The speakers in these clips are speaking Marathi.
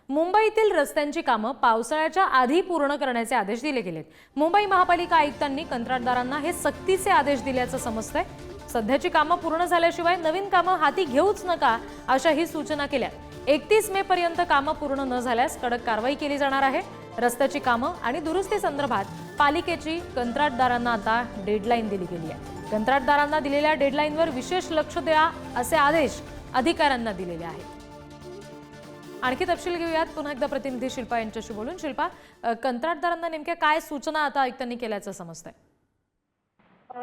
मुंबईतील रस्त्यांची कामं पावसाळ्याच्या आधी पूर्ण करण्याचे आदेश दिले गेलेत। मुंबई महापालिका आयुक्तांनी कंत्राटदारांना हे सक्तीचे आदेश दिल्याचं समजतंय। सध्याची कामं पूर्ण झाल्याशिवाय नवीन कामं हाती घेऊच नका अशाही सूचना केल्या। 31 मे पर्यंत कामं पूर्ण न झाल्यास कडक कारवाई केली जाणार आहे। रस्त्याची कामं आणि दुरुस्ती संदर्भात पालिकेची कंत्राटदारांना आता डेडलाईन दिली गेली आहे। कंत्राटदारांना दिलेल्या डेडलाईनवर विशेष लक्ष द्या असे आदेश अधिकाऱ्यांना दिलेले आहेत। आणखी तपशील घेऊयात पुन्हा एकदा प्रतिनिधी शिल्पा यांच्याशी बोलून। शिल्पा, कंत्राटदारांना नेमक्या काय सूचना आता आयुक्तांनी केल्याचं समजतंय?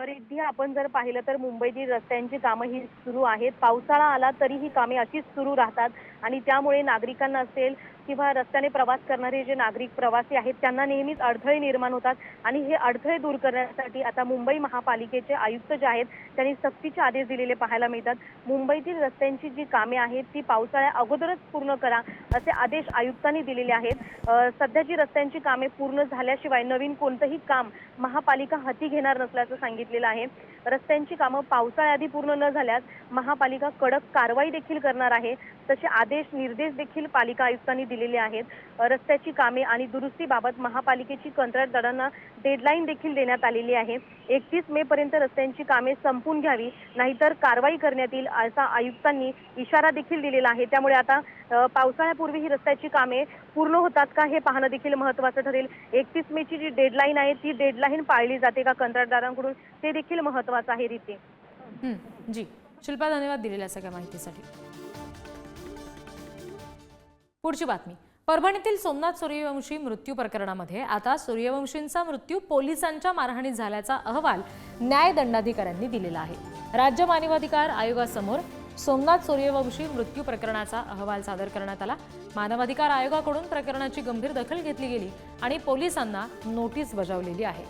रिद्धी, आपण जर पाहिलं तर मुंबईतील रस्त्यांची कामं ही सुरू आहेत। पावसाळा आला तरी ही कामे अशीच सुरू राहतात आणि त्यामुळे नागरिकांना असेल किंवा रस्त्याने प्रवास करणारे जे नागरिक प्रवासी आहेत त्यांना नेहमीच अडथळे निर्माण होतात आणि हे अडथळे दूर करण्यासाठी आता मुंबई महापालिकेचे आयुक्त जे आहेत त्यांनी सक्तीचे आदेश दिलेले पाहायला मिळतात। मुंबईतील रस्त्यांची जी कामे आहेत ती पावसाळ्या अगोदरच पूर्ण करा असे आदेश आयुक्तांनी दिलेले आहेत। सध्याची रस्त्यांची कामे पूर्ण झाल्याशिवाय नवीन कोणतंही काम महापालिका हाती घेणार नसल्याचं सांगितलेलं आहे। रस्त्यांची कामं पावसाळ्याआधी पूर्ण न झाल्यास महापालिका कडक कारवाई देखील करणार आहे। तसे आदेश निर्देश देखील पालिका आयुक्तांनी दिलेले आहेत। रस्त्याची कामे आणि दुरुस्तीबाबत महापालिकेची कंत्राटदारांना डेडलाईन देखील देण्यात आलेली आहे। 31 मे पर्यंत रस्त्यांची कामे संपून घ्यावी, नाहीतर कारवाई करण्यात येईल असा आयुक्तांनी इशारा देखील दिलेला आहे। त्यामुळे आता पावसाळ्यापूर्वी ही रस्त्याची कामे पूर्ण होतात का हे पाहणं देखील महत्त्वाचं ठरेल। 31 मेची जी डेडलाईन आहे ती डेडलाईन पाळली जाते का कंत्राटदारांकडून ते देखील महत्त्वाचं आहे। रीती जी शिल्पा, धन्यवाद दिलेल्या सगळ्या माहितीसाठी। पुढची बातमी, परभणीतील सोमनाथ सूर्यवंशी मृत्यू प्रकरणामध्ये आता सूर्यवंशींचा मृत्यू पोलिसांच्या मारहाणीत झाल्याचा अहवाल न्यायदंडाधिकाऱ्यांनी दिलेला आहे। राज्य मानवाधिकार आयोगासमोर सोमनाथ सूर्यवंशी मृत्यू प्रकरणाचा अहवाल सादर करण्यात आला। मानवाधिकार आयोगाकडून प्रकरणाची गंभीर दखल घेतली गेली आणि पोलिसांना नोटीस बजावलेली आहे।